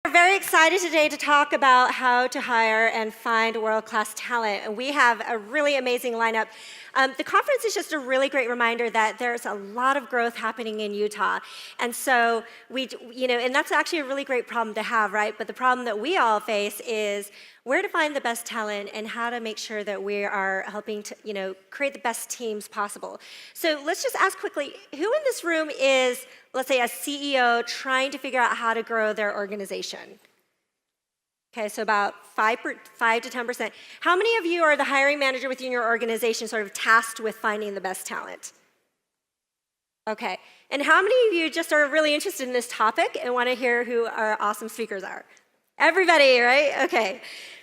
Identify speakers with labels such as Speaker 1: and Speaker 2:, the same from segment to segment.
Speaker 1: We're very excited today to talk about how to hire and find world-class talent, and we have a really amazing lineup. The conference is just a really great reminder that there's a lot of growth happening in Utah, and so and that's actually a really great problem to have, right? But the problem that we all face is where to find the best talent and how to make sure that we are helping to, create the best teams possible. So let's just ask quickly, who in this room is, let's say, a CEO trying to figure out how to grow their organization? Okay, so about 5 to 10%. How many of you are the hiring manager within your organization sort of tasked with finding the best talent? Okay, and how many of you just are really interested in this topic and want to hear who our awesome speakers are? Everybody, right? Okay,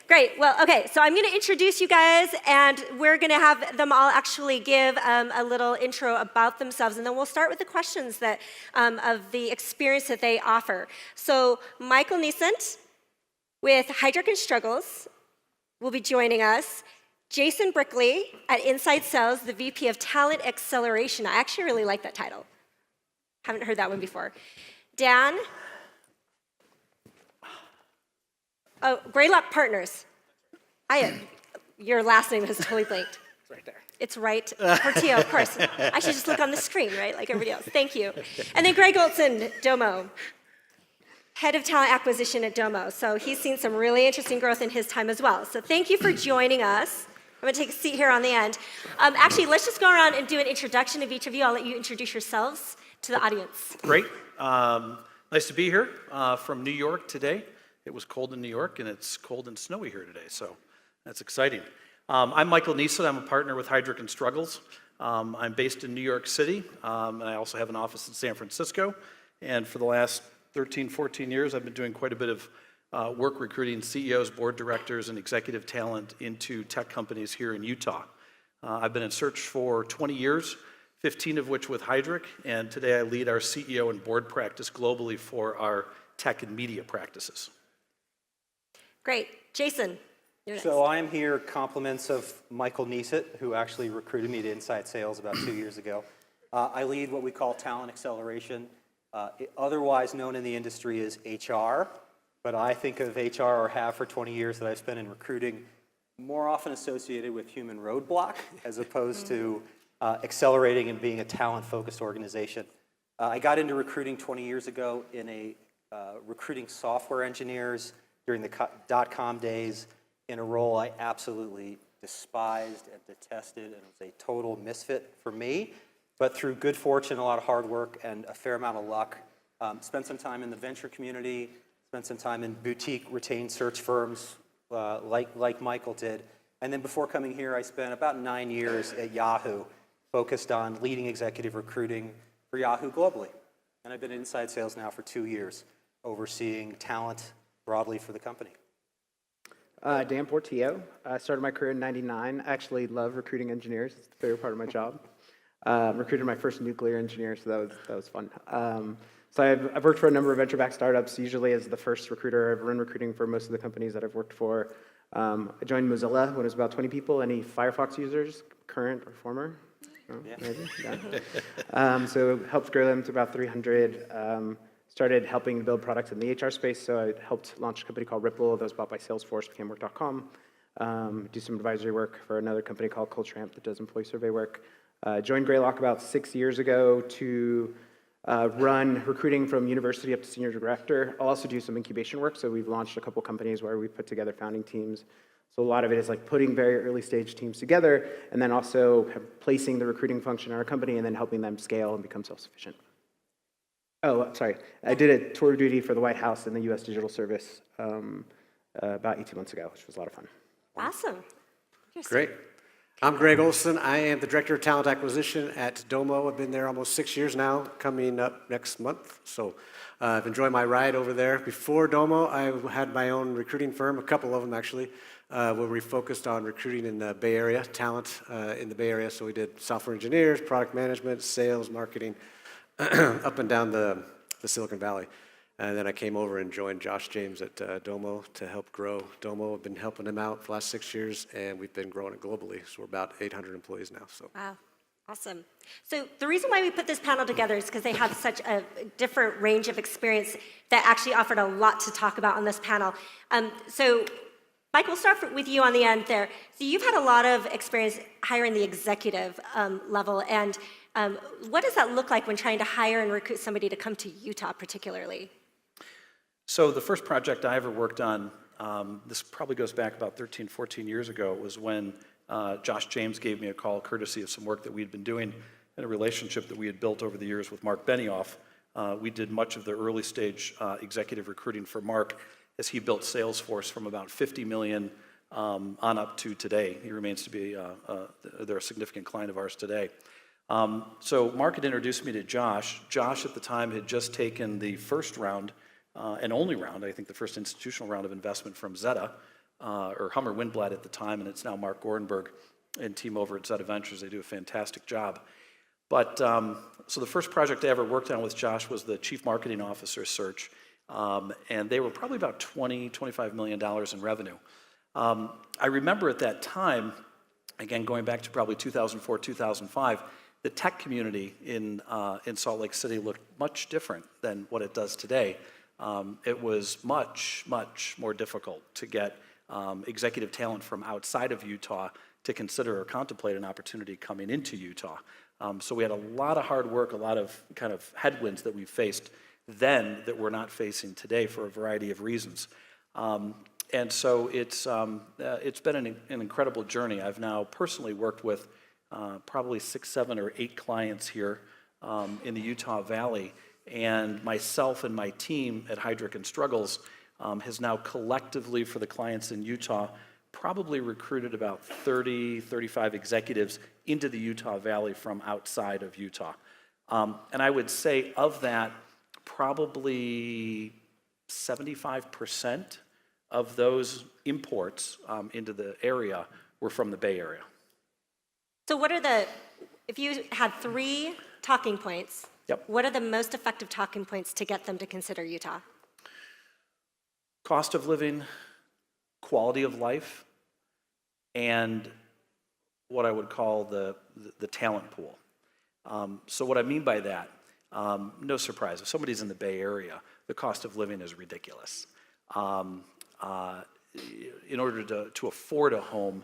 Speaker 1: great. Well, okay, so I'm going to introduce you guys, and we're going to have them all actually give a little intro about themselves, and then we'll start with the questions that of the experience that they offer. So Michael Nesmith with Heidrick & Struggles will be joining us. Jason Brickley at Inside Sales, the VP of Talent Acceleration. I actually really like that title. Haven't heard that one before. Dan. Oh, Greylock Partners. Your last name is totally blanked.
Speaker 2: It's right there.
Speaker 1: It's right. Portillo, of course. I should just look on the screen, right, like everybody else. Thank you. And then Greg Olson, Domo, head of talent acquisition at Domo. So he's seen some really interesting growth in his time as well. So thank you for joining us. I'm going to take a seat here on the end. Actually, let's just go around and do an introduction of each of you. I'll let you introduce yourselves to the audience.
Speaker 2: Great. Nice to be here from New York today. It was cold in New York, and it's cold and snowy here today, so that's exciting. I'm Michael Nesmith. I'm a partner with Heidrick & Struggles. I'm based in New York City, and I also have an office in San Francisco. And for the last 13, 14 years, I've been doing quite a bit of work recruiting CEOs, board directors, and executive talent into tech companies here in Utah. I've been in search for 20 years, 15 of which with Heidrick, and today I lead our CEO and board practice globally for our tech and media practices.
Speaker 1: Great. Jason, you're next.
Speaker 3: So I'm here compliments of Michael Nesmith, who actually recruited me to Inside Sales about 2 years ago. I lead what we call talent acceleration, otherwise known in the industry as HR, but I think of HR, or have for 20 years that I've spent in recruiting, more often associated with human roadblock as opposed to accelerating and being a talent-focused organization. I got into recruiting 20 years ago in a recruiting software engineers during the dot-com days in a role I absolutely despised and detested, and it was a total misfit for me. But through good fortune, a lot of hard work, and a fair amount of luck, spent some time in the venture community, spent some time in boutique retained search firms like Michael did. And then before coming here, I spent about 9 years at Yahoo, focused on leading executive recruiting for Yahoo globally. And I've been in inside sales now for 2 years, overseeing talent broadly for the company.
Speaker 4: Dan Portillo. I started my career in '99. I actually love recruiting engineers. It's the favorite part of my job. Recruited my first nuclear engineer, so that was fun. So I've worked for a number of venture-backed startups, usually as the first recruiter. I've run recruiting for most of the companies that I've worked for. I joined Mozilla when it was about 20 people. Any Firefox users, current or former? Oh,
Speaker 3: Yeah.
Speaker 4: Maybe? Yeah. So helped grow them to about 300. Started helping build products in the HR space, so I helped launch a company called Ripple that was bought by Salesforce, became Work.com. Do some advisory work for another company called Culture Amp that does employee survey work. Joined Greylock about 6 years ago to run recruiting from university up to senior director. I'll also do some incubation work, so we've launched a couple companies where we put together founding teams. So a lot of it is like putting very early stage teams together and then also placing the recruiting function in our company and then helping them scale and become self-sufficient. Oh, sorry. I did a tour of duty for the White House and the U.S. Digital Service about 18 months ago, which was a lot of fun.
Speaker 1: Awesome.
Speaker 5: Great. I'm Greg Olson. I am the Director of Talent Acquisition at Domo. I've been there almost 6 years now, coming up next month. So I've enjoyed my ride over there. Before Domo, I had my own recruiting firm, a couple of them actually, where we focused on recruiting in the Bay Area, talent in the Bay Area. So we did software engineers, product management, sales, marketing, up and down the Silicon Valley. And then I came over and joined Josh James at Domo to help grow Domo. I've been helping him out for the last 6 years, and we've been growing it globally. So we're about 800 employees now. So.
Speaker 1: Wow. Awesome. So the reason why we put this panel together is because they have such a different range of experience that actually offered a lot to talk about on this panel. So Mike, we'll start with you on the end there. So you've had a lot of experience hiring the executive level, and what does that look like when trying to hire and recruit somebody to come to Utah particularly?
Speaker 2: So the first project I ever worked on, this probably goes back about 13, 14 years ago, was when Josh James gave me a call courtesy of some work that we had been doing in a relationship that we had built over the years with Mark Benioff. We did much of the early stage executive recruiting for Mark as he built Salesforce from about 50 million on up to today. He remains to be, they're a significant client of ours today. So Mark had introduced me to Josh. Josh at the time had just taken the first round and only round, I think the first institutional round of investment from Zeta, or Hummer Windblad at the time, and it's now Mark Gorenberg and team over at Zeta Ventures. They do a fantastic job. But so the first project I ever worked on with Josh was the Chief Marketing Officer search, and they were probably about $25 million in revenue. I remember at that time, again going back to probably 2004, 2005, the tech community in Salt Lake City looked much different than what it does today. It was much, much more difficult to get executive talent from outside of Utah to consider or contemplate an opportunity coming into Utah. So we had a lot of hard work, a lot of kind of headwinds that we faced then that we're not facing today for a variety of reasons. And so it's been an incredible journey. I've now personally worked with probably 6, 7, or 8 clients here in the Utah Valley, and myself and my team at Heidrick and Struggles has now collectively, for the clients in Utah, probably recruited about 30, 35 executives into the Utah Valley from outside of Utah. And I would say of that, probably 75% of those imports into the area were from the Bay Area.
Speaker 1: So if you had 3 talking points,
Speaker 2: Yep.
Speaker 1: What are the most effective talking points to get them to consider Utah?
Speaker 2: Cost of living, quality of life, and what I would call the talent pool. So what I mean by that, no surprise, if somebody's in the Bay Area, the cost of living is ridiculous. In order to afford a home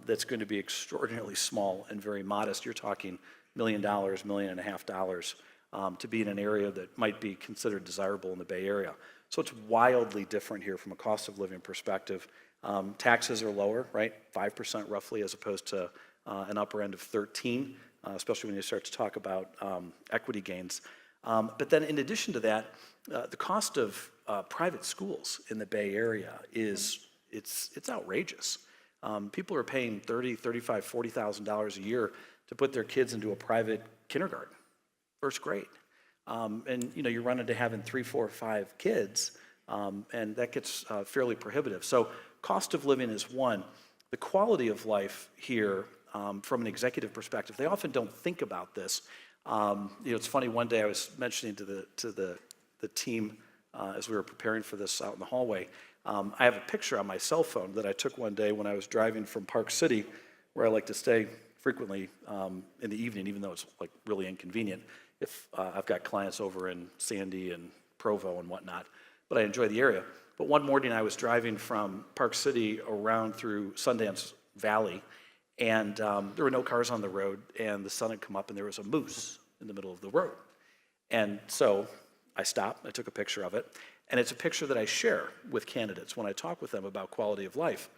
Speaker 2: that's going to be extraordinarily small and very modest, you're talking $1 million, $1.5 million to be in an area that might be considered desirable in the Bay Area. So it's wildly different here from a cost of living perspective. Taxes are lower, right? 5% roughly, as opposed to an upper end of 13, especially when you start to talk about equity gains. But then in addition to that, the cost of private schools in the Bay Area it's outrageous. People are paying $30,000, $35,000, $40,000 a year to put their kids into a private kindergarten, first grade. And you run into having 3, 4, 5 kids, and that gets fairly prohibitive. So cost of living is one. The quality of life here, from an executive perspective, they often don't think about this. It's funny. One day I was mentioning to the team as we were preparing for this out in the hallway. I have a picture on my cell phone that I took one day when I was driving from Park City, where I like to stay frequently in the evening, even though it's like really inconvenient if I've got clients over in Sandy and Provo and whatnot, but I enjoy the area. But one morning I was driving from Park City around through Sundance Valley, and there were no cars on the road, and the sun had come up, and there was a moose in the middle of the road. And so I stopped, I took a picture of it, and it's a picture that I share with candidates when I talk with them about quality of life.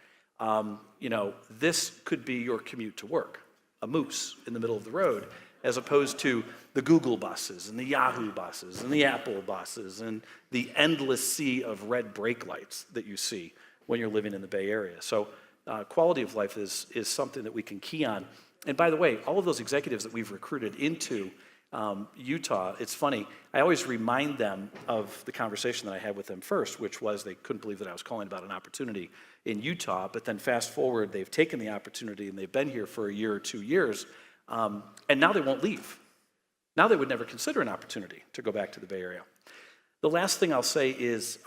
Speaker 2: This could be your commute to work, a moose in the middle of the road, as opposed to the Google buses and the Yahoo buses and the Apple buses and the endless sea of red brake lights that you see when you're living in the Bay Area. So quality of life is something that we can key on. And by the way, all of those executives that we've recruited into Utah, it's funny, I always remind them of the conversation that I had with them first, which was they couldn't believe that I was calling about an opportunity in Utah, but then fast forward, they've taken the opportunity and they've been here for a year or 2 years, and now they won't leave. Now they would never consider an opportunity to go back to the Bay Area. The last thing I'll say is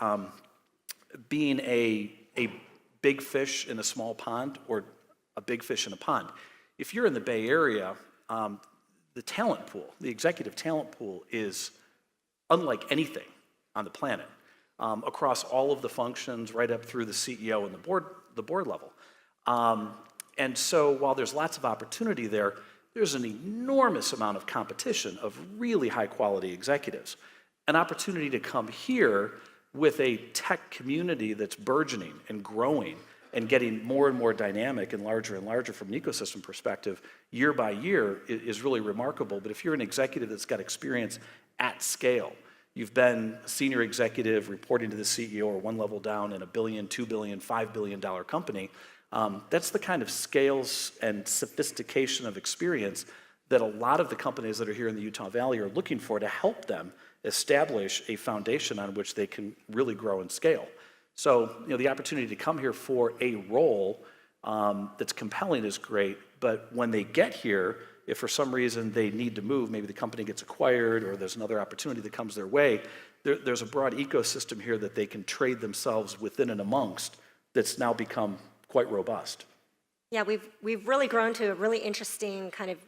Speaker 2: being a big fish in a small pond or a big fish in a pond. If you're in the Bay Area, the talent pool, the executive talent pool is unlike anything on the planet, across all of the functions, right up through the CEO and the board level. And so while there's lots of opportunity there, there's an enormous amount of competition of really high quality executives. An opportunity to come here with a tech community that's burgeoning and growing and getting more and more dynamic and larger from an ecosystem perspective year by year is really remarkable. But if you're an executive that's got experience at scale, you've been a senior executive reporting to the CEO or one level down in $1 billion, $2 billion, $5 billion company, that's the kind of scales and sophistication of experience that a lot of the companies that are here in the Utah Valley are looking for to help them establish a foundation on which they can really grow and scale. So, the opportunity to come here for a role that's compelling is great, but when they get here, if for some reason they need to move, maybe the company gets acquired or there's another opportunity that comes their way, there's a broad ecosystem here that they can trade themselves within and amongst that's now become quite robust.
Speaker 1: Yeah, we've really grown to a really interesting kind of,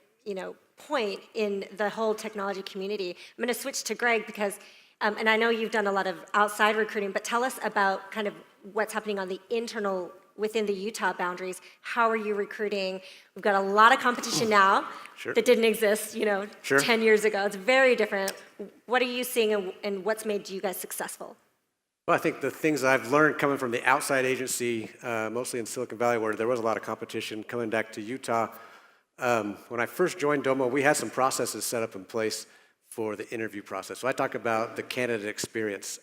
Speaker 1: point in the whole technology community. I'm going to switch to Greg because, and I know you've done a lot of outside recruiting, but tell us about kind of what's happening on the internal, within the Utah boundaries. How are you recruiting? We've got a lot of competition now that didn't exist, 10 years ago. It's very different. What are you seeing and what's made you guys successful?
Speaker 5: Well, I think the things I've learned coming from the outside agency, mostly in Silicon Valley, where there was a lot of competition, coming back to Utah, when I first joined Domo, we had some processes set up in place for the interview process. So I talk about the candidate experience.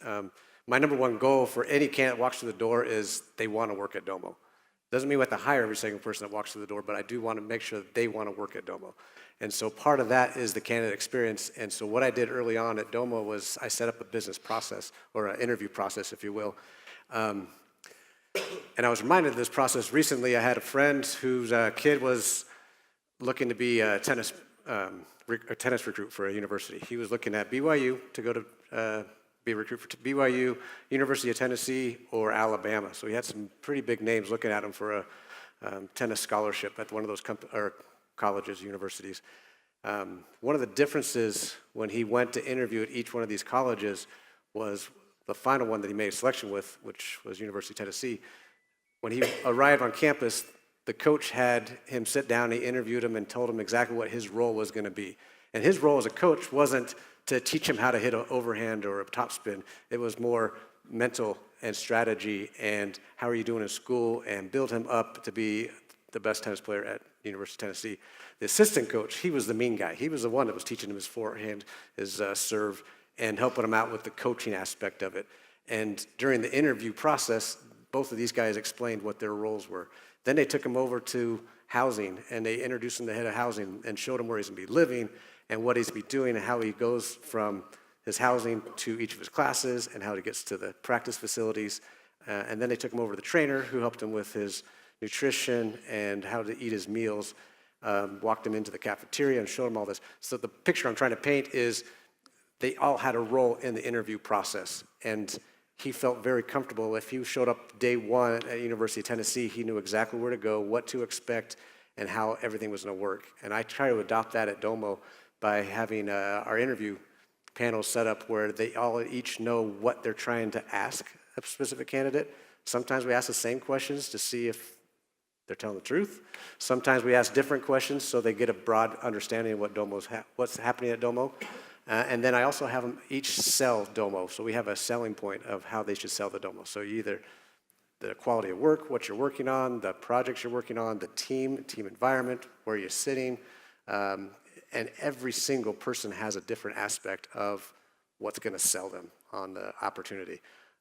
Speaker 5: My number one goal for any candidate that walks through the door is they want to work at Domo. Doesn't mean we have to hire every single person that walks through the door, but I do want to make sure that they want to work at Domo. And so part of that is the candidate experience. And so what I did early on at Domo was I set up a business process, or an interview process, if you will. And I was reminded of this process recently. I had a friend whose kid was looking to be a tennis recruit for a university. He was looking at BYU to go to be a recruit for BYU, University of Tennessee, or Alabama. So he had some pretty big names looking at him for a tennis scholarship at one of those colleges, universities. One of the differences when he went to interview at each one of these colleges was the final one that he made a selection with, which was University of Tennessee. When he arrived on campus, the coach had him sit down, he interviewed him and told him exactly what his role was going to be. And his role as a coach wasn't to teach him how to hit an overhand or a topspin. It was more mental and strategy and how are you doing in school, and build him up to be the best tennis player at University of Tennessee. The assistant coach, he was the mean guy. He was the one that was teaching him his forehand, his serve, and helping him out with the coaching aspect of it. And during the interview process, both of these guys explained what their roles were. Then they took him over to housing, and they introduced him to the head of housing and showed him where he's going to be living and what he's going to be doing and how he goes from his housing to each of his classes and how he gets to the practice facilities. And then they took him over to the trainer who helped him with his nutrition and how to eat his meals, walked him into the cafeteria and showed him all this. So the picture I'm trying to paint is they all had a role in the interview process. And he felt very comfortable. If he showed up day one at University of Tennessee, he knew exactly where to go, what to expect, and how everything was going to work. And I try to adopt that at Domo by having our interview panel set up where they all each know what they're trying to ask a specific candidate. Sometimes we ask the same questions to see if they're telling the truth. Sometimes we ask different questions so they get a broad understanding of what what's happening at Domo. And then I also have them each sell Domo. So we have a selling point of how they should sell the Domo. So either the quality of work, what you're working on, the projects you're working on, the team environment, where you're sitting. And every single person has a different aspect of what's going to sell them on the opportunity.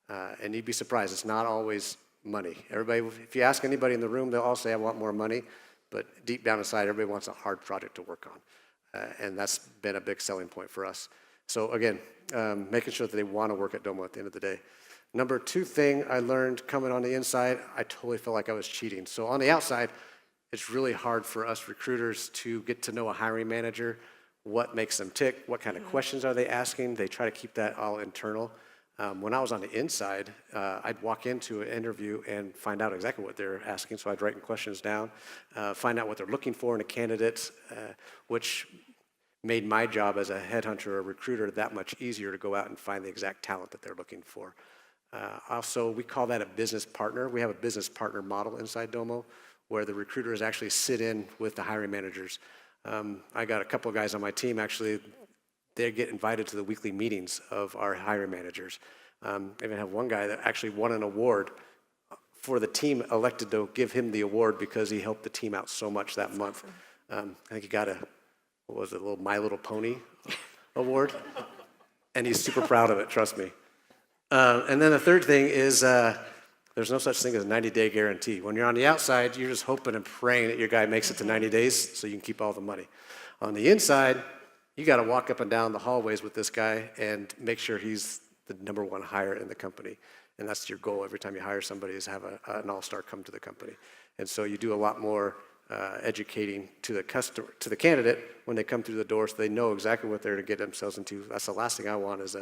Speaker 5: And you'd be surprised, it's not always money. Everybody, if you ask anybody in the room, they'll all say, I want more money. But deep down inside, everybody wants a hard project to work on. And that's been a big selling point for us. So again, making sure that they want to work at Domo at the end of the day. Number two thing I learned coming on the inside, I totally felt like I was cheating. So on the outside, it's really hard for us recruiters to get to know a hiring manager, what makes them tick, what kind of questions are they asking. They try to keep that all internal. When I was on the inside, I'd walk into an interview and find out exactly what they're asking, so I'd write questions down, find out what they're looking for in a candidate, which made my job as a headhunter or recruiter that much easier to go out and find the exact talent that they're looking for. Also, we call that a business partner. We have a business partner model inside Domo where the recruiters actually sit in with the hiring managers. I got a couple of guys on my team, actually, they get invited to the weekly meetings of our hiring managers. I even have one guy that actually won an award for the team elected to give him the award because he helped the team out so much that month. I think he got what was it, a little My Little Pony award, and he's super proud of it, trust me. And then the third thing is there's no such thing as a 90-day guarantee. When you're on the outside, you're just hoping and praying that your guy makes it to 90 days so you can keep all the money. On the inside, you got to walk up and down the hallways with this guy and make sure he's the #1 hire in the company. And that's your goal every time you hire somebody, is have an all-star come to the company. And so you do a lot more educating to the customer, to the candidate when they come through the door, so they know exactly what they're to get themselves into. That's the last thing I want, is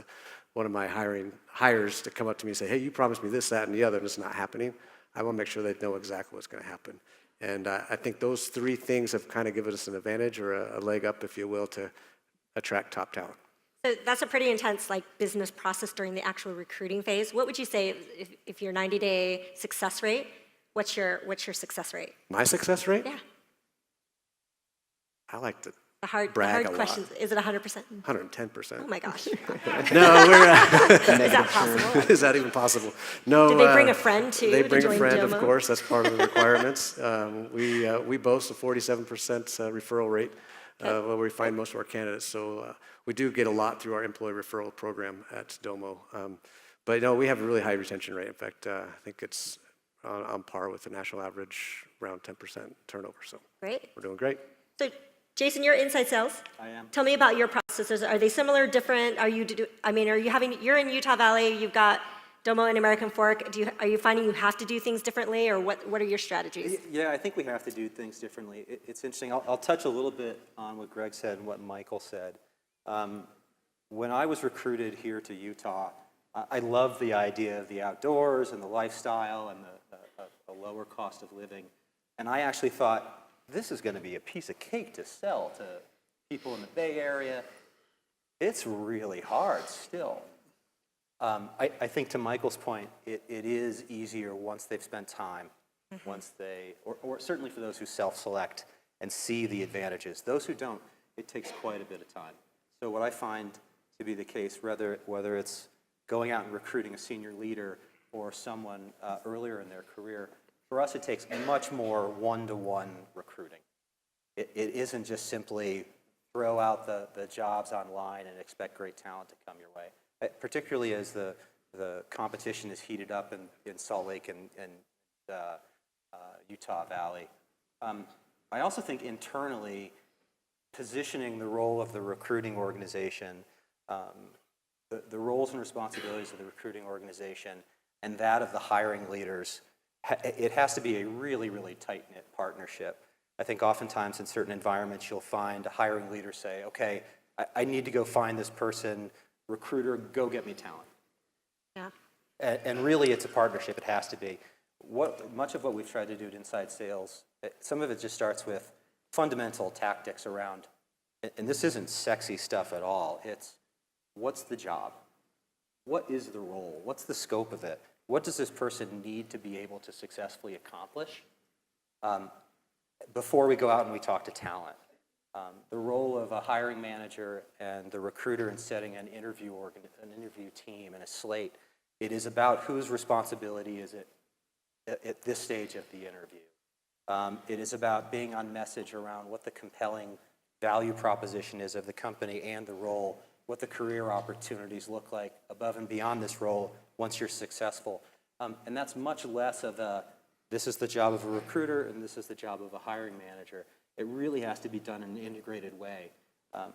Speaker 5: one of my hires to come up to me and say, hey, you promised me this, that, and the other, and it's not happening. I want to make sure they know exactly what's going to happen. And I think those three things have kind of given us an advantage, or a leg up, if you will, to attract top talent.
Speaker 1: So that's a pretty intense business process during the actual recruiting phase. What would you say if your 90-day success rate? What's your success rate?
Speaker 5: My success rate?
Speaker 1: Yeah.
Speaker 5: I like to
Speaker 1: The hard
Speaker 5: brag a
Speaker 1: questions.
Speaker 5: lot.
Speaker 1: Is it 100%?
Speaker 5: 110%.
Speaker 1: Oh my gosh.
Speaker 5: No,
Speaker 1: Is that possible?
Speaker 5: is that even possible? No.
Speaker 1: Did they bring a friend too?
Speaker 5: They
Speaker 1: to
Speaker 5: bring
Speaker 1: join
Speaker 5: a friend,
Speaker 1: Domo?
Speaker 5: of course. That's part of the requirements. We boast a 47% referral rate where we find most of our candidates. So we do get a lot through our employee referral program at Domo. But no, we have a really high retention rate. In fact, I think it's on par with the national average, around 10% turnover. So
Speaker 1: Great.
Speaker 5: we're doing great.
Speaker 1: So, Jason, you're inside sales.
Speaker 3: I am.
Speaker 1: Tell me about your processes. Are they similar, different? You're in Utah Valley. You've got Domo and American Fork. Are you finding you have to do things differently, or what are your strategies?
Speaker 3: Yeah, I think we have to do things differently. It's interesting. I'll touch a little bit on what Greg said and what Michael said. When I was recruited here to Utah, I loved the idea of the outdoors and the lifestyle and the lower cost of living. And I actually thought, this is going to be a piece of cake to sell to people in the Bay Area. It's really hard still. I think to Michael's point, it is easier once they've spent time, once they, or certainly for those who self-select and see the advantages. Those who don't, it takes quite a bit of time. So what I find to be the case, whether it's going out and recruiting a senior leader or someone earlier in their career, for us it takes much more one-to-one recruiting. It isn't just simply throw out the jobs online and expect great talent to come your way, particularly as the competition is heated up in Salt Lake and Utah Valley. I also think internally, positioning the role of the recruiting organization, the roles and responsibilities of the recruiting organization and that of the hiring leaders, it has to be a really, really tight-knit partnership. I think oftentimes in certain environments you'll find a hiring leader say, okay, I need to go find this person, recruiter, go get me talent.
Speaker 1: Yeah.
Speaker 3: And really it's a partnership, it has to be. Much of what we've tried to do at Inside Sales, some of it just starts with fundamental tactics around, and this isn't sexy stuff at all, it's what's the job? What is the role? What's the scope of it? What does this person need to be able to successfully accomplish? Before we go out and we talk to talent, the role of a hiring manager and the recruiter in setting an interview team and a slate, it is about whose responsibility is it at this stage of the interview. It is about being on message around what the compelling value proposition is of the company and the role, what the career opportunities look like above and beyond this role once you're successful. And that's much less of this is the job of a recruiter and this is the job of a hiring manager. It really has to be done in an integrated way.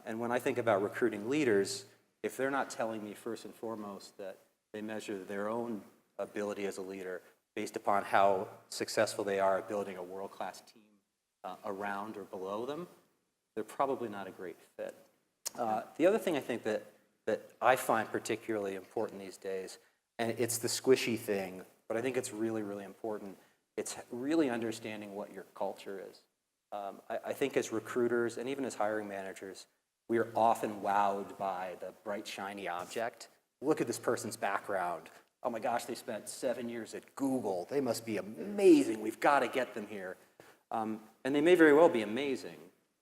Speaker 3: And when I think about recruiting leaders, if they're not telling me first and foremost that they measure their own ability as a leader based upon how successful they are at building a world-class team around or below them, they're probably not a great fit. The other thing I think that that I find particularly important these days, and it's the squishy thing, but I think it's really, really important. It's really understanding what your culture is. I think as recruiters and even as hiring managers, we are often wowed by the bright, shiny object. Look at this person's background. Oh my gosh, they spent 7 years at Google. They must be amazing. We've got to get them here. And they may very well be amazing,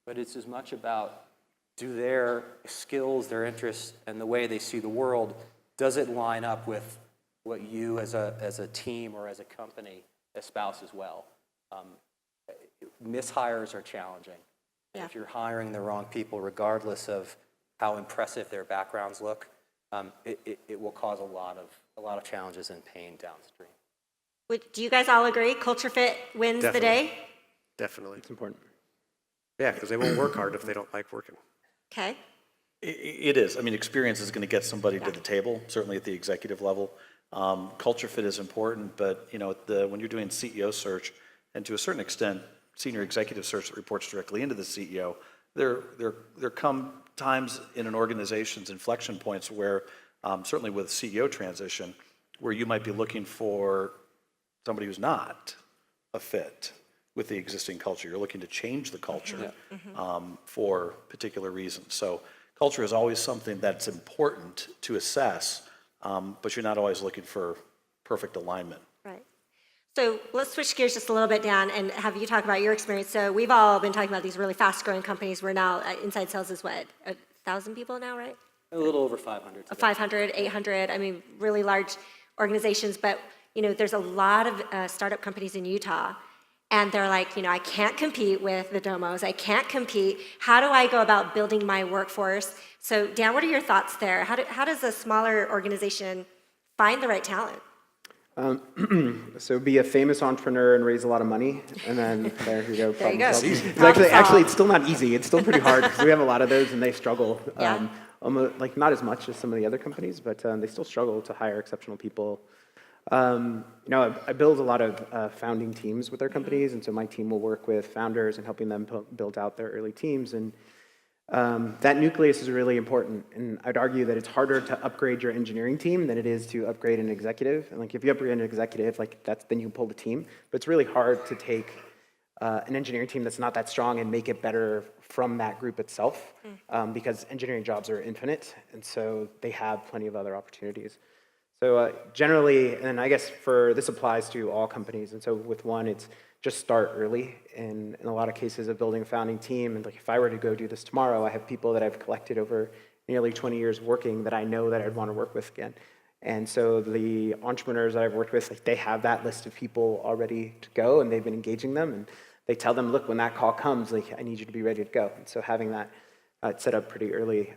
Speaker 3: but it's as much about, do their skills, their interests, and the way they see the world, does it line up with what you as a team or as a company espouse as well? Mishires are challenging.
Speaker 1: Yeah.
Speaker 3: If you're hiring the wrong people, regardless of how impressive their backgrounds look, it will cause a lot of challenges and pain downstream.
Speaker 1: Do you guys all agree? Culture fit wins the day?
Speaker 5: Definitely.
Speaker 4: It's important.
Speaker 5: Yeah, because they won't work hard if they don't like working.
Speaker 1: Okay.
Speaker 2: It is. I mean, experience is going to get somebody to the table, certainly at the executive level. Culture fit is important, but when you're doing CEO search, and to a certain extent, senior executive search that reports directly into the CEO, there come times in an organization's inflection points where, certainly with CEO transition, where you might be looking for somebody who's not a fit with the existing culture. You're looking to change the culture for particular reasons. So culture is always something that's important to assess, but you're not always looking for perfect alignment.
Speaker 1: Right. So let's switch gears just a little bit, Dan, and have you talk about your experience. So we've all been talking about these really fast-growing companies. We're now, inside sales is what, 1,000 people now, right?
Speaker 3: A little over 500.
Speaker 1: 500, 800, I mean, really large organizations. But, there's a lot of startup companies in Utah, and they're like, I can't compete with the Domos. I can't compete. How do I go about building my workforce? So, Dan, what are your thoughts there? How does a smaller organization find the right talent?
Speaker 4: So be a famous entrepreneur and raise a lot of money, and then there you go.
Speaker 1: There you
Speaker 4: problem
Speaker 1: go.
Speaker 4: solved.
Speaker 1: Easy.
Speaker 4: It's
Speaker 1: Problem
Speaker 4: actually,
Speaker 1: solved.
Speaker 4: it's still not easy. It's still pretty hard because we have a lot of those, and they struggle.
Speaker 1: Yeah.
Speaker 4: Almost, not as much as some of the other companies, but they still struggle to hire exceptional people. I build a lot of founding teams with our companies, and so my team will work with founders and helping them build out their early teams. And that nucleus is really important, and I'd argue that it's harder to upgrade your engineering team than it is to upgrade an executive. And if you upgrade an executive, then you can pull the team. But it's really hard to take an engineering team that's not that strong and make it better from that group itself, because engineering jobs are infinite, and so they have plenty of other opportunities. So generally, and I guess this applies to all companies, and so with one, it's just start early. In a lot of cases of building a founding team, and if I were to go do this tomorrow, I have people that I've collected over nearly 20 years working that I know that I'd want to work with again. And so the entrepreneurs that I've worked with, they have that list of people already to go, and they've been engaging them, and they tell them, look, when that call comes, I need you to be ready to go. And so having that set up pretty early.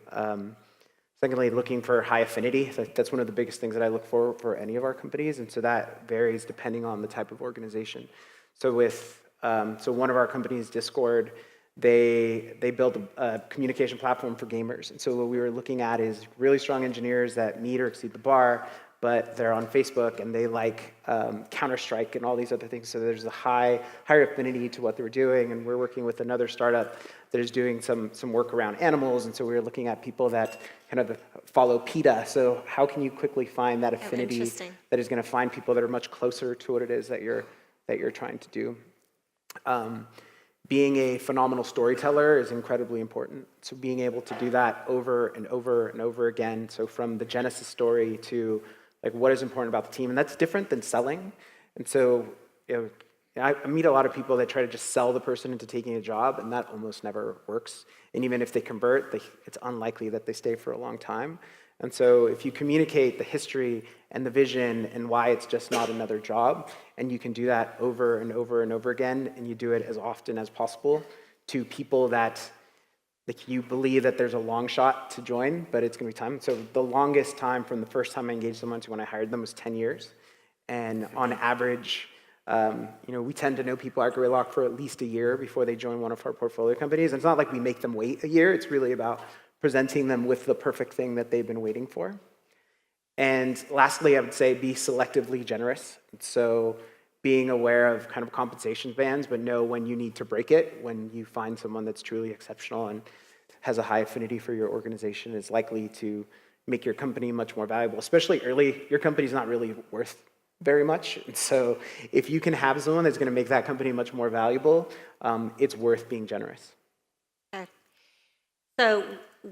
Speaker 4: Secondly, looking for high affinity. That's one of the biggest things that I look for any of our companies, and so that varies depending on the type of organization. So one of our companies, Discord, they built a communication platform for gamers. And so what we were looking at is really strong engineers that meet or exceed the bar, but they're on Facebook and they like Counter-Strike and all these other things. So there's a higher affinity to what they were doing. And we're working with another startup that is doing some work around animals. And so we were looking at people that kind of follow PETA. So how can you quickly find that affinity that is going to find people that are much closer to what it is that you're trying to do? Being a phenomenal storyteller is incredibly important. So being able to do that over and over and over again. So from the genesis story to what is important about the team, and that's different than selling. And so I meet a lot of people that try to just sell the person into taking a job, and that almost never works. And even if they convert, it's unlikely that they stay for a long time. And so if you communicate the history and the vision and why it's just not another job, and you can do that over and over and over again, and you do it as often as possible to people that you believe that there's a long shot to join, but it's going to be time. So the longest time from the first time I engaged someone to when I hired them was 10 years. And on average, we tend to know people at Greylock for at least a year before they join one of our portfolio companies. And it's not like we make them wait a year. It's really about presenting them with the perfect thing that they've been waiting for. And lastly, I would say be selectively generous. So being aware of kind of compensation bands, but know when you need to break it, when you find someone that's truly exceptional and has a high affinity for your organization, is likely to make your company much more valuable. Especially early, your company's not really worth very much. And so if you can have someone that's going to make that company much more valuable, it's worth being generous.
Speaker 1: Okay. So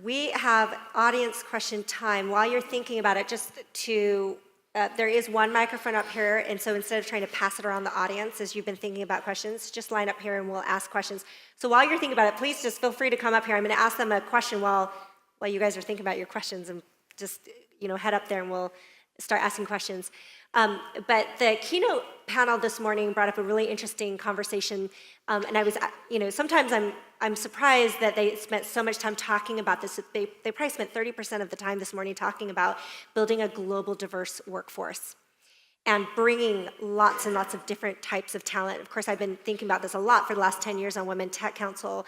Speaker 1: we have audience question time. While you're thinking about it, just to, there is one microphone up here, and so instead of trying to pass it around the audience as you've been thinking about questions, just line up here and we'll ask questions. So while you're thinking about it, please just feel free to come up here. I'm going to ask them a question while you guys are thinking about your questions, and just head up there and we'll start asking questions. But the keynote panel this morning brought up a really interesting conversation, and I was, sometimes I'm surprised that they spent so much time talking about this. They probably spent 30% of the time this morning talking about building a global diverse workforce and bringing lots and lots of different types of talent. Of course, I've been thinking about this a lot for the last 10 years on Women Tech Council.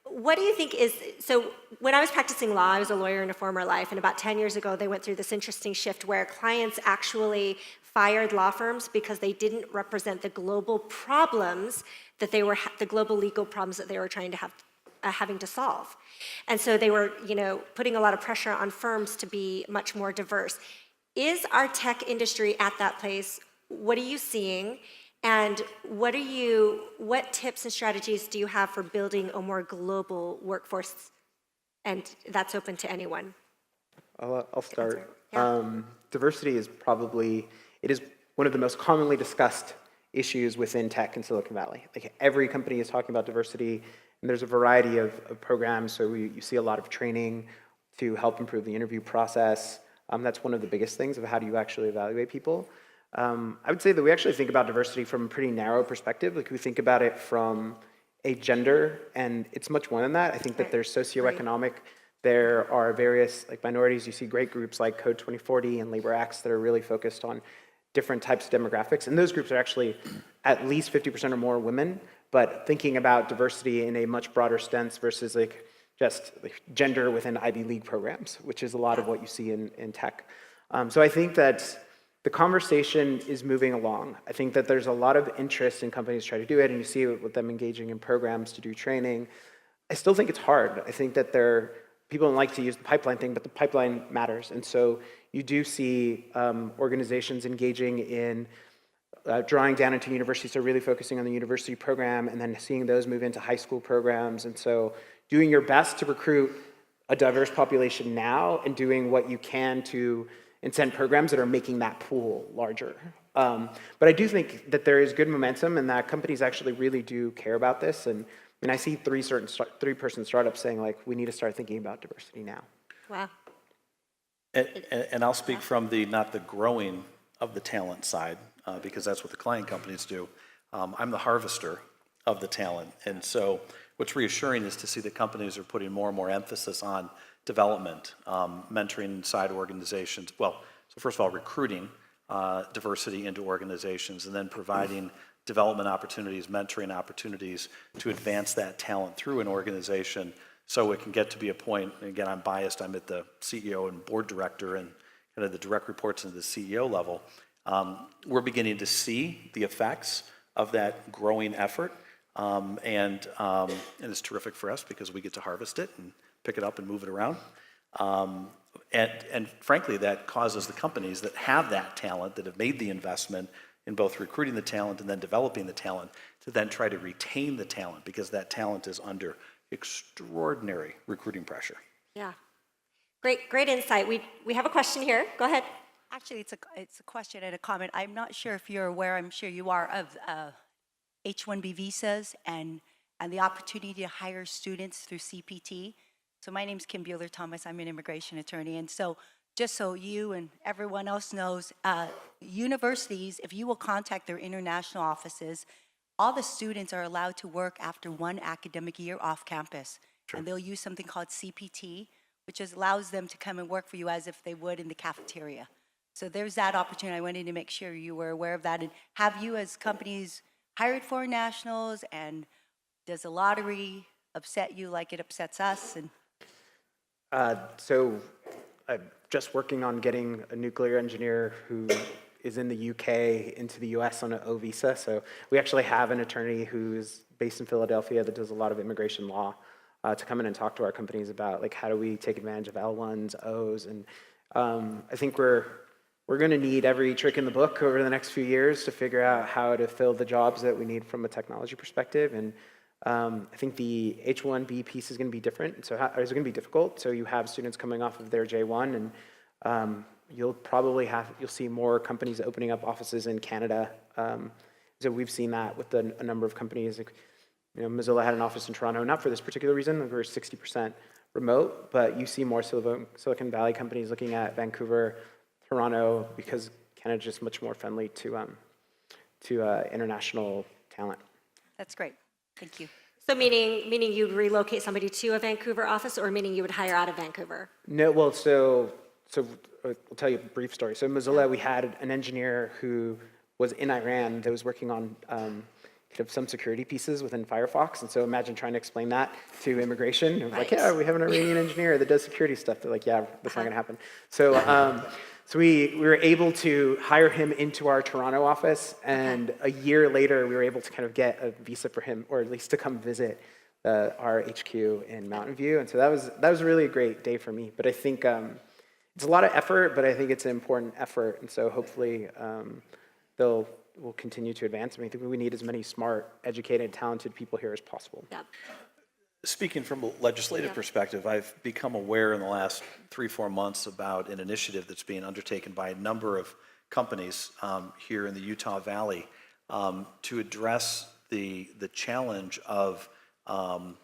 Speaker 1: What do you think is, so when I was practicing law, I was a lawyer in a former life, and about 10 years ago, they went through this interesting shift where clients actually fired law firms because they didn't represent the global problems that they were, the global legal problems that they were trying to have, having to solve. And so they were, putting a lot of pressure on firms to be much more diverse. Is our tech industry at that place? What are you seeing? And what tips and strategies do you have for building a more global workforce? And that's open to anyone.
Speaker 4: I'll start.
Speaker 1: Yeah.
Speaker 4: Diversity is it is one of the most commonly discussed issues within tech in Silicon Valley. Like every company is talking about diversity, and there's a variety of programs. So you see a lot of training to help improve the interview process. That's one of the biggest things of how do you actually evaluate people. I would say that we actually think about diversity from a pretty narrow perspective. Like we think about it from a gender, and it's much more than that. I think that there's socioeconomic, there are various minorities. You see great groups like Code 2040 and Labor Acts that are really focused on different types of demographics. And those groups are actually at least 50% or more women, but thinking about diversity in a much broader sense versus just gender within Ivy League programs, which is a lot of what you see in tech. So I think that the conversation is moving along. I think that there's a lot of interest in companies trying to do it, and you see it with them engaging in programs to do training. I still think it's hard. I think that people don't like to use the pipeline thing, but the pipeline matters. And so you do see organizations engaging in drawing down into universities, so really focusing on the university program, and then seeing those move into high school programs. And so doing your best to recruit a diverse population now, and doing what you can to incent programs that are making that pool larger. But I do think that there is good momentum, and that companies actually really do care about this. And I see three-person startups saying we need to start thinking about diversity now.
Speaker 1: Wow.
Speaker 2: And I'll speak from not the growing of the talent side, because that's what the client companies do. I'm the harvester of the talent. And so what's reassuring is to see that companies are putting more and more emphasis on development, mentoring inside organizations. Well, so first of all, recruiting diversity into organizations, and then providing development opportunities, mentoring opportunities to advance that talent through an organization so it can get to be a point, and again, I'm biased, I'm at the CEO and board director and kind of the direct reports into the CEO level. We're beginning to see the effects of that growing effort, and it's terrific for us because we get to harvest it and pick it up and move it around. And frankly, that causes the companies that have that talent, that have made the investment in both recruiting the talent and then developing the talent, to then try to retain the talent, because that talent is under extraordinary recruiting pressure.
Speaker 1: Yeah. Great insight. We have a question here. Go ahead.
Speaker 6: Actually, it's a question and a comment. I'm not sure if you're aware, I'm sure you are, of H-1B visas and the opportunity to hire students through CPT. So my name's Kim Buehler-Thomas. I'm an immigration attorney. And so just so you and everyone else knows, universities, if you will contact their international offices, all the students are allowed to work after one academic year off campus. Sure. And they'll use something called CPT, which allows them to come and work for you as if they would in the cafeteria. So there's that opportunity. I wanted to make sure you were aware of that. And have you, as companies, hired foreign nationals? And does the lottery upset you like it upsets us? And
Speaker 4: so I'm just working on getting a nuclear engineer who is in the UK into the US on an O visa. So we actually have an attorney who's based in Philadelphia that does a lot of immigration law. to come in and talk to our companies about like how do we take advantage of L1s, Os, and I think we're going to need every trick in the book over the next few years to figure out how to fill the jobs that we need from a technology perspective. And I think the H-1B piece is going to be different. So it's going to be difficult. So you have students coming off of their J-1, and you'll see more companies opening up offices in Canada. So we've seen that with a number of companies. Like, Mozilla had an office in Toronto, not for this particular reason. We were 60% remote, but you see more Silicon Valley companies looking at Vancouver, Toronto, because Canada's just much more friendly to international talent.
Speaker 6: That's great. Thank you.
Speaker 1: So meaning you'd relocate somebody to a Vancouver office, or meaning you would hire out of Vancouver?
Speaker 4: No, well, so I'll tell you a brief story. So Mozilla, we had an engineer who was in Iran that was working on kind of some security pieces within Firefox. And so imagine trying to explain that to immigration. It was like, yeah, we have an Iranian engineer that does security stuff. They're like, yeah, that's not going to happen. So so we were able to hire him into our Toronto office. And a year later, we were able to kind of get a visa for him, or at least to come visit our HQ in Mountain View. And so that was really a great day for me. But I think it's a lot of effort, but I think it's an important effort. And so hopefully we'll continue to advance. I mean, I think we need as many smart, educated, talented people here as possible.
Speaker 1: Yeah.
Speaker 2: Speaking from a legislative perspective, I've become aware in the last 3-4 months about an initiative that's being undertaken by a number of companies here in the Utah Valley to address the challenge of an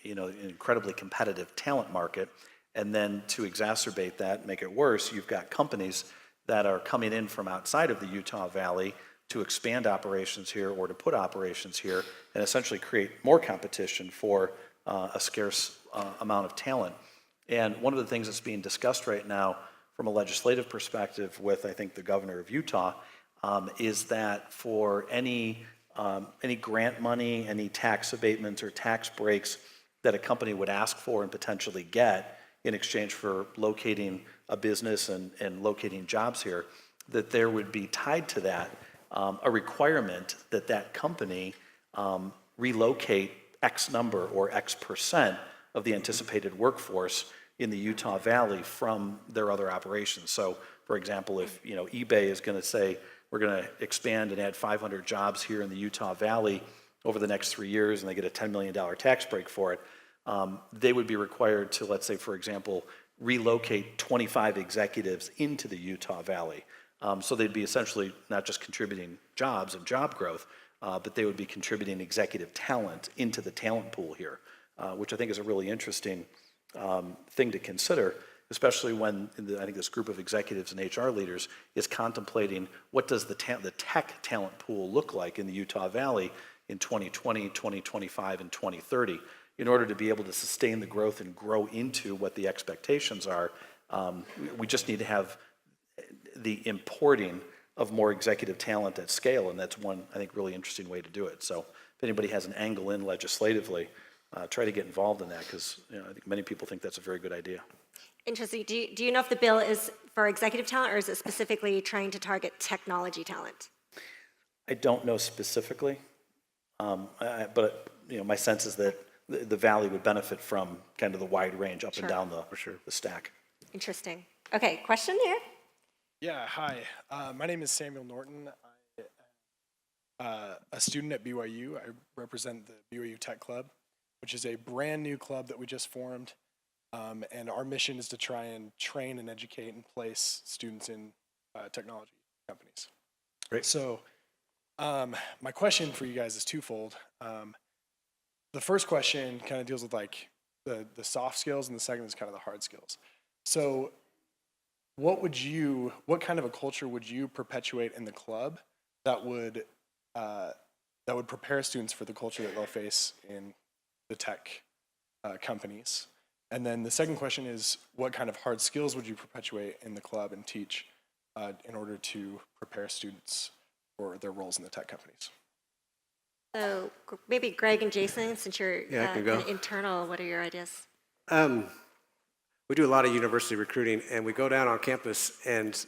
Speaker 2: incredibly competitive talent market, and then to exacerbate that, make it worse, you've got companies that are coming in from outside of the Utah Valley to expand operations here or to put operations here and essentially create more competition for a scarce amount of talent. And one of the things that's being discussed right now from a legislative perspective with, I think, the governor of Utah is that for any grant money, any tax abatements or tax breaks that a company would ask for and potentially get in exchange for locating a business and locating jobs here, that there would be tied to that a requirement that that company relocate X number or X percent of the anticipated workforce in the Utah Valley from their other operations. So, for example, if eBay is going to say we're going to expand and add 500 jobs here in the Utah Valley over the next 3 years, and they get a $10 million tax break for it, they would be required to, let's say, for example, relocate 25 executives into the Utah Valley. So they'd be essentially not just contributing jobs and job growth, but they would be contributing executive talent into the talent pool here, which I think is a really interesting thing to consider, especially when I think this group of executives and HR leaders is contemplating what does the tech talent pool look like in the Utah Valley in 2020, 2025, and 2030. In order to be able to sustain the growth and grow into what the expectations are, we just need to have the importing of more executive talent at scale, and that's one, I think, really interesting way to do it. So if anybody has an angle in legislatively, try to get involved in that, because I think many people think that's a very good idea.
Speaker 1: Interesting. Do you know if the bill is for executive talent, or is it specifically trying to target technology talent?
Speaker 2: I don't know specifically, but my sense is that the Valley would benefit from kind of the wide range up and down the stack.
Speaker 1: Interesting. Okay, question here?
Speaker 7: Yeah, hi. My name is Samuel Norton. I'm a student at BYU. I represent the BYU Tech Club, which is a brand new club that we just formed. And our mission is to try and train and educate and place students in technology companies.
Speaker 2: Great.
Speaker 7: So my question for you guys is twofold. The first question kind of deals with like the soft skills, and the second is kind of the hard skills. So what kind of a culture would you perpetuate in the club that would prepare students for the culture that they'll face in the tech companies? And then the second question is, what kind of hard skills would you perpetuate in the club and teach in order to prepare students for their roles in the tech companies?
Speaker 1: So maybe Greg and Jason, since you're
Speaker 5: Yeah, I can go.
Speaker 1: an internal, what are your ideas?
Speaker 5: We do a lot of university recruiting, and we go down on campus, and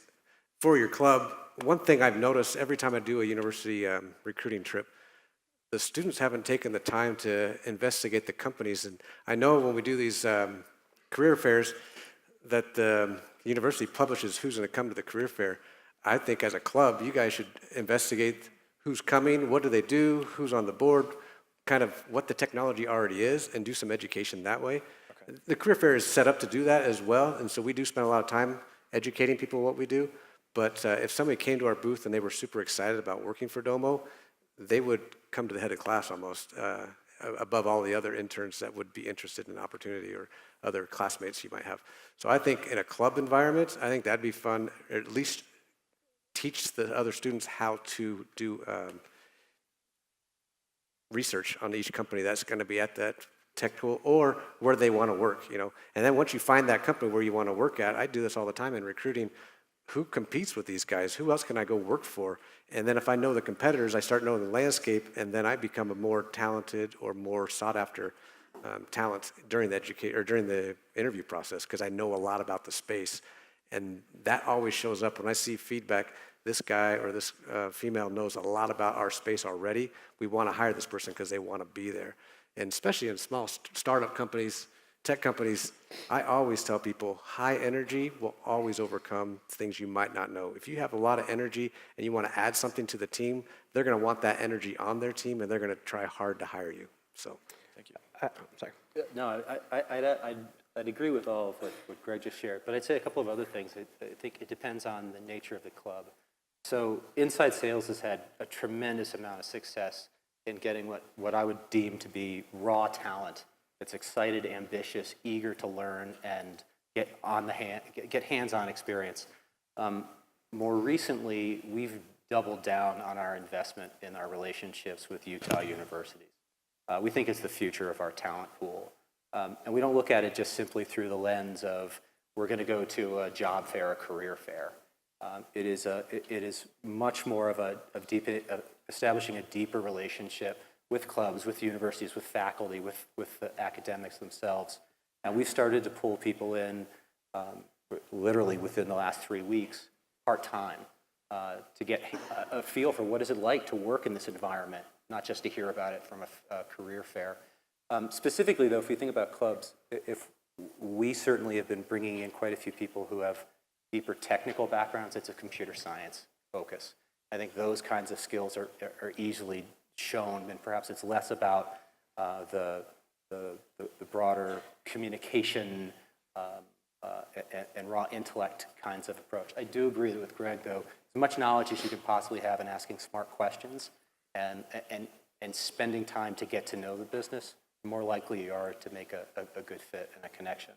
Speaker 5: for your club, one thing I've noticed every time I do a university recruiting trip, the students haven't taken the time to investigate the companies. And I know when we do these career fairs that the university publishes who's going to come to the career fair. I think as a club, you guys should investigate who's coming, what do they do, who's on the board, kind of what the technology already is, and do some education that way. Okay. The career fair is set up to do that as well, and so we do spend a lot of time educating people what we do. But if somebody came to our booth and they were super excited about working for Domo, they would come to the head of class almost, above all the other interns that would be interested in an opportunity or other classmates you might have. So I think in a club environment, I think that'd be fun, or at least teach the other students how to do research on each company that's going to be at that technical or where they want to work, you know. And then once you find that company where you want to work at, I do this all the time in recruiting. Who competes with these guys? Who else can I go work for? And then if I know the competitors, I start knowing the landscape, and then I become a more talented or more sought after talent during the interview process, because I know a lot about the space. And that always shows up when I see feedback. This guy or this female knows a lot about our space already. We want to hire this person because they want to be there. And especially in small startup companies, tech companies, I always tell people high energy will always overcome things you might not know. If you have a lot of energy and you want to add something to the team, they're going to want that energy on their team, and they're going to try hard to hire you. So,
Speaker 7: Thank you.
Speaker 5: sorry.
Speaker 3: No, I'd agree with all of what Greg just shared, but I'd say a couple of other things. I think it depends on the nature of the club. So inside sales has had a tremendous amount of success in getting what I would deem to be raw talent that's excited, ambitious, eager to learn and get hands-on experience. More recently, we've doubled down on our investment in our relationships with Utah universities. We think it's the future of our talent pool. And we don't look at it just simply through the lens of we're going to go to a job fair, a career fair. It is much more of establishing a deeper relationship with clubs, with universities, with faculty, with the academics themselves. And we've started to pull people in literally within the last 3 weeks, part-time, to get a feel for what is it like to work in this environment, not just to hear about it from a career fair. Specifically, though, if we think about clubs, we certainly have been bringing in quite a few people who have deeper technical backgrounds. It's a computer science focus. I think those kinds of skills are easily shown, and perhaps it's less about the broader communication and raw intellect kinds of approach. I do agree with Greg, though, as much knowledge as you can possibly have in asking smart questions and spending time to get to know the business, the more likely you are to make a good fit and a connection.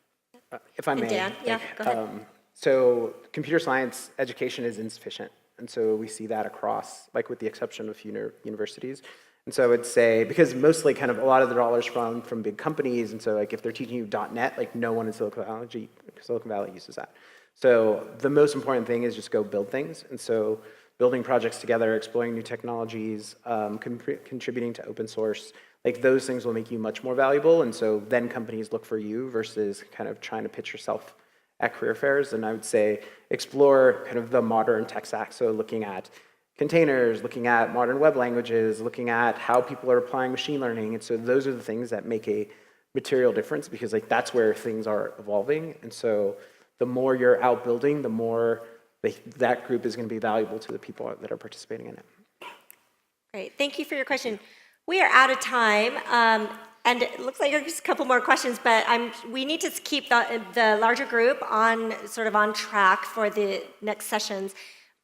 Speaker 4: If I may.
Speaker 1: And Dan, yeah, go ahead.
Speaker 4: So computer science education is insufficient. And so we see that across, like with the exception of universities. And so I would say, because mostly kind of a lot of the dollars from big companies, and so like if they're teaching you .NET, like no one in Silicon Valley uses that. So the most important thing is just go build things. And so building projects together, exploring new technologies, contributing to open source, like those things will make you much more valuable. And so then companies look for you versus kind of trying to pitch yourself at career fairs. And I would say explore kind of the modern tech stack. So looking at containers, looking at modern web languages, looking at how people are applying machine learning. And so those are the things that make a material difference, because like that's where things are evolving. And so the more you're out building, the more that group is going to be valuable to the people that are participating in it.
Speaker 1: Great, thank you for your question. We are out of time, and it looks like there's a couple more questions, but we need to keep the larger group on track for the next sessions.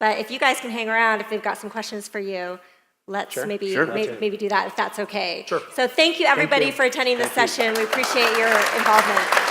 Speaker 1: But if you guys can hang around, if they've got some questions for you, let's maybe do that if that's okay.
Speaker 2: Sure.
Speaker 1: So thank you everybody for attending this session. We appreciate your involvement.